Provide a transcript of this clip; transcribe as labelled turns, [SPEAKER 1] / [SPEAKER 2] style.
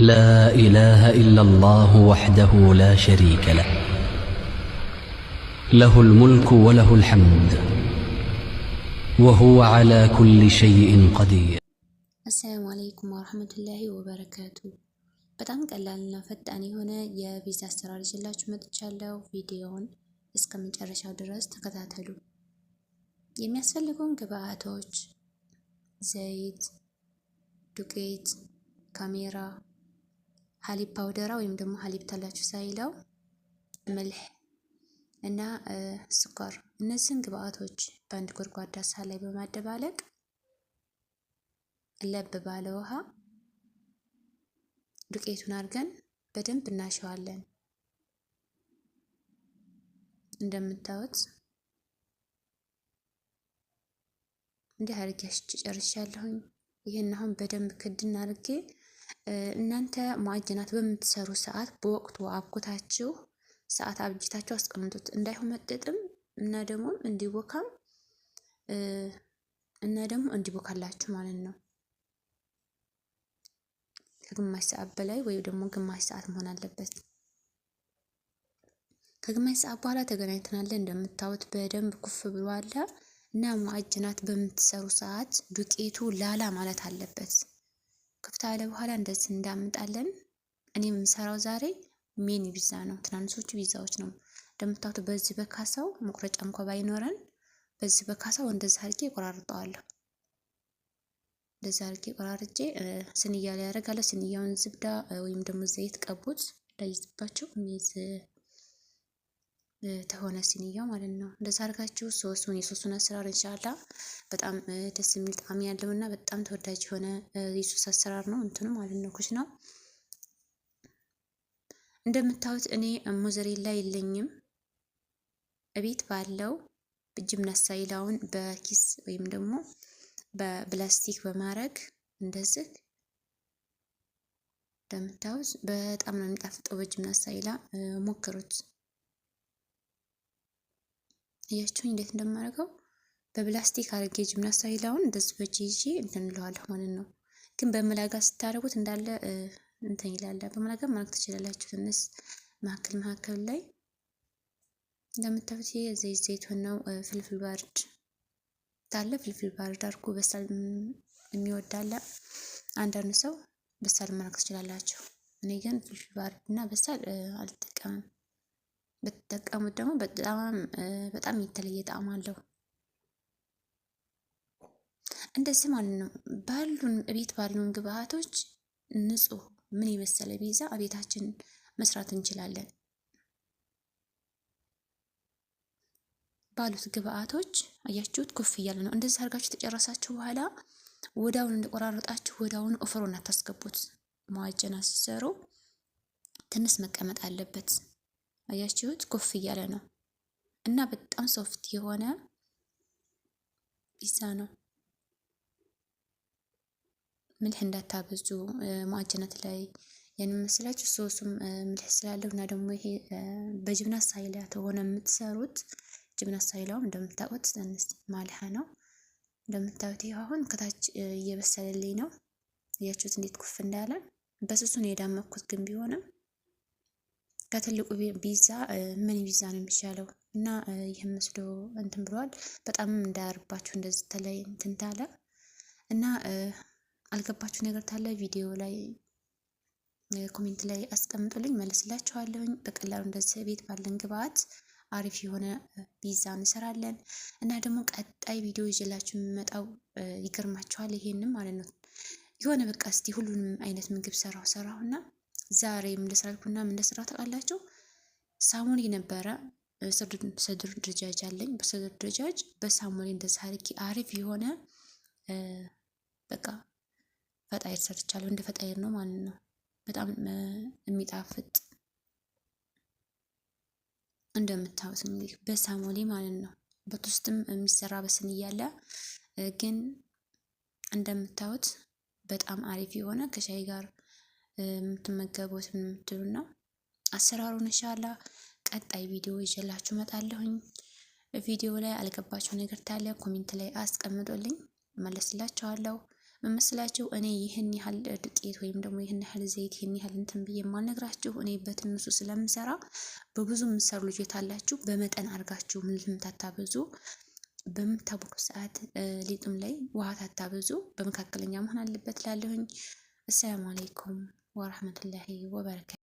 [SPEAKER 1] لا إله إلا الله وحده لا شريك له، له الملك وله الحمد وهو على كل شيء قدير.
[SPEAKER 2] السلام عليكم ورحمة الله وبركاته. በጣም ቀላልና ፈጣን የሆነ የቪዛ አሰራር ይዤላችሁ መጥቻለሁ። ቪዲዮውን እስከ መጨረሻው ድረስ ተከታተሉ። የሚያስፈልጉን ግብአቶች ዘይት፣ ዱቄት፣ ካሜራ፣ ሀሊብ ፓውደራ ወይም ደግሞ ሀሊብ ታላችሁ ሳይለው፣ መልህ እና ስኳር። እነዚህን ግብአቶች በአንድ ጎድጓዳ ሳህን ላይ በማደባለቅ ለብ ባለ ውሃ ዱቄቱን አድርገን በደንብ እናሸዋለን። እንደምታዩት እንዲህ አድርጌ ጨርሻለሁኝ። ይሄን አሁን በደንብ ክድና አድርጌ እናንተ ማዕጅናት በምትሰሩ ሰዓት በወቅቱ አብኩታችሁ ሰዓት አብጅታችሁ አስቀምጡት። እንዳይሆመጥጥም እና ደግሞ እንዲቦካም እና ደግሞ እንዲቦካላችሁ ማለት ነው። ከግማሽ ሰዓት በላይ ወይ ደግሞ ግማሽ ሰዓት መሆን አለበት። ከግማሽ ሰዓት በኋላ ተገናኝተናል። እንደምታዩት በደንብ ኩፍ ብሏል እና ማዕጅናት በምትሰሩ ሰዓት ዱቄቱ ላላ ማለት አለበት። ክፍት አለ በኋላ እንደዚህ እንዳምጣለን። እኔ የምሰራው ዛሬ ሚኒ ቪዛ ነው፣ ትናንሾቹ ቪዛዎች ነው። እንደምታዩት በዚህ በካሳው መቁረጫ እንኳ ባይኖረን በዚህ በካሳው እንደዚህ አድርጌ ቆራርጠዋለሁ። እንደዚህ አድርጌ ቆራርጬ ስንያ ላይ ያደርጋለሁ። ስንያውን ዝብዳ ወይም ደግሞ ዘይት ቀቡት እንዳይዝባችሁ የሚይዝ ተሆነ ስንያው ማለት ነው። እንደዛ አድርጋችሁ የሶስቱን አሰራር ኢንሻአላህ በጣም ደስ የሚል ጣዕም ያለውና በጣም ተወዳጅ የሆነ የሶስ አሰራር ነው እንትኑ ማለት ነው። ኩሽናው እንደምታዩት እኔ ሞዘሬላ የለኝም። እቤት ባለው ጅብና ስታይላውን በኪስ ወይም ደግሞ በፕላስቲክ በማድረግ እንደዚህ እንደምታዩት በጣም ነው የሚጣፍጠው። በጅብና ስታይላ ሞክሩት። እያችሁኝ እንዴት እንደማደርገው በፕላስቲክ አድርጌ ጅብና ስታይላውን እንደዚህ በእጄ ይዤ እንትን እለዋለሁ ማለት ነው። ግን በመላጋ ስታደርጉት እንዳለ እንትን ይላል። በመላጋ ማድረግ ትችላላችሁ። ትንሽ መካከል ላይ እንደምታዩት ይሄ ዘይቱን ነው። ፍልፍል ባርድ ታለ ፍልፍል ባርድ አድርጎ በሳል የሚወዳለ አንዳንድ ሰው በሳል ማድረግ ትችላላችሁ። እኔ ግን ፍልፍል ባርድ እና በሳል አልጠቀምም። ብትጠቀሙት ደግሞ በጣም የተለየ ጣዕም አለው። እንደዚህ ማለት ነው። ቤት ባሉን ግብአቶች ንጹህ ምን የመሰለ ቪዛ ቤታችን መስራት እንችላለን። ባሉት ግብአቶች አያችሁት ኩፍ እያለ ነው። እንደዚህ አድርጋችሁ ተጨረሳችሁ በኋላ ወዳውን እንደቆራረጣችሁ ወዳውን ኦፍሮን አታስገቡት። ማዕጀና ሲሰሩ ትንሽ መቀመጥ አለበት። አያችሁት ኩፍ እያለ ነው እና በጣም ሶፍት የሆነ ፒዛ ነው። ምልህ እንዳታበዙ ማዕጀናት ላይ የሚመስላችሁ ሶሱም ምልህ ስላለው እና ደግሞ ይሄ በጅብና ስታይል ተሆነ የምትሰሩት ጅብና ስታይላውም እንደምታውቁት ትንሽ ማልሃ ነው። እንደምታዩት ይሄ አሁን ከታች እየበሰለልኝ ነው። አያችሁት እንዴት ኩፍ እንዳለ። በስሱ ነው የዳመኩት ግን ቢሆንም ከትልቁ ፒዛ ምን ፒዛ ነው የሚሻለው እና ይሄን መስሎ እንትን ብሏል። በጣም እንዳያርባችሁ እንደዚህ ተለይ እንትን ታለ እና አልገባችሁ ነገር ታለ ቪዲዮ ላይ ኮሜንት ላይ አስቀምጡልኝ መልስላችኋለሁኝ። በቀላሉ እንደዚህ ቤት ባለን ግብአት አሪፍ የሆነ ፒዛ እንሰራለን እና ደግሞ ቀጣይ ቪዲዮ ይዤላችሁ የምመጣው ይገርማችኋል። ይሄንም ማለት ነው የሆነ በቃ እስቲ ሁሉንም አይነት ምግብ ሰራሁና ዛሬም ለስራልኩና ምን እንደሰራሁ ታውቃላችሁ? ሳሙኒ ነበረ። ሰድር ድጃጅ አለኝ። በሰድር ድጃጅ በሳሙኒ እንደዚህ አድርጌ አሪፍ የሆነ በቃ ፈጣይር ሰርቻለሁ። እንደ ፈጣይር ነው ማለት ነው። በጣም የሚጣፍጥ እንደምታዩት እንግዲህ በሳሙኒ ማለት ነው። በቱስትም የሚሰራ በስኒ እያለ ግን እንደምታዩት በጣም አሪፍ የሆነ ከሻይ ጋር የምትመገቡት የምትሉ ነው። አሰራሩን ኢንሻአላህ ቀጣይ ቪዲዮ ይዤላችሁ እመጣለሁኝ። ቪዲዮ ላይ አልገባችሁ ነገር ታለ ኮሜንት ላይ አስቀምጡልኝ መለስላችኋለሁ። መመስላችሁ እኔ ይህን ያህል ዱቄት ወይም ደግሞ ይህን ያህል ዘይት ይህን ያህል እንትን ብዬ የማልነግራችሁ እኔ በትንሱ ስለምሰራ። በብዙ የምትሰሩ ልጆች አላችሁ። በመጠን አድርጋችሁ ምንም ታታበዙ። በምታቦኩ ሰዓት ሊጡም ላይ ውሃ ታታበዙ። በመካከለኛ መሆን አለበት ላለሁኝ። አሰላሙ አለይኩም ወራህመቱላሂ ወበረካቱ።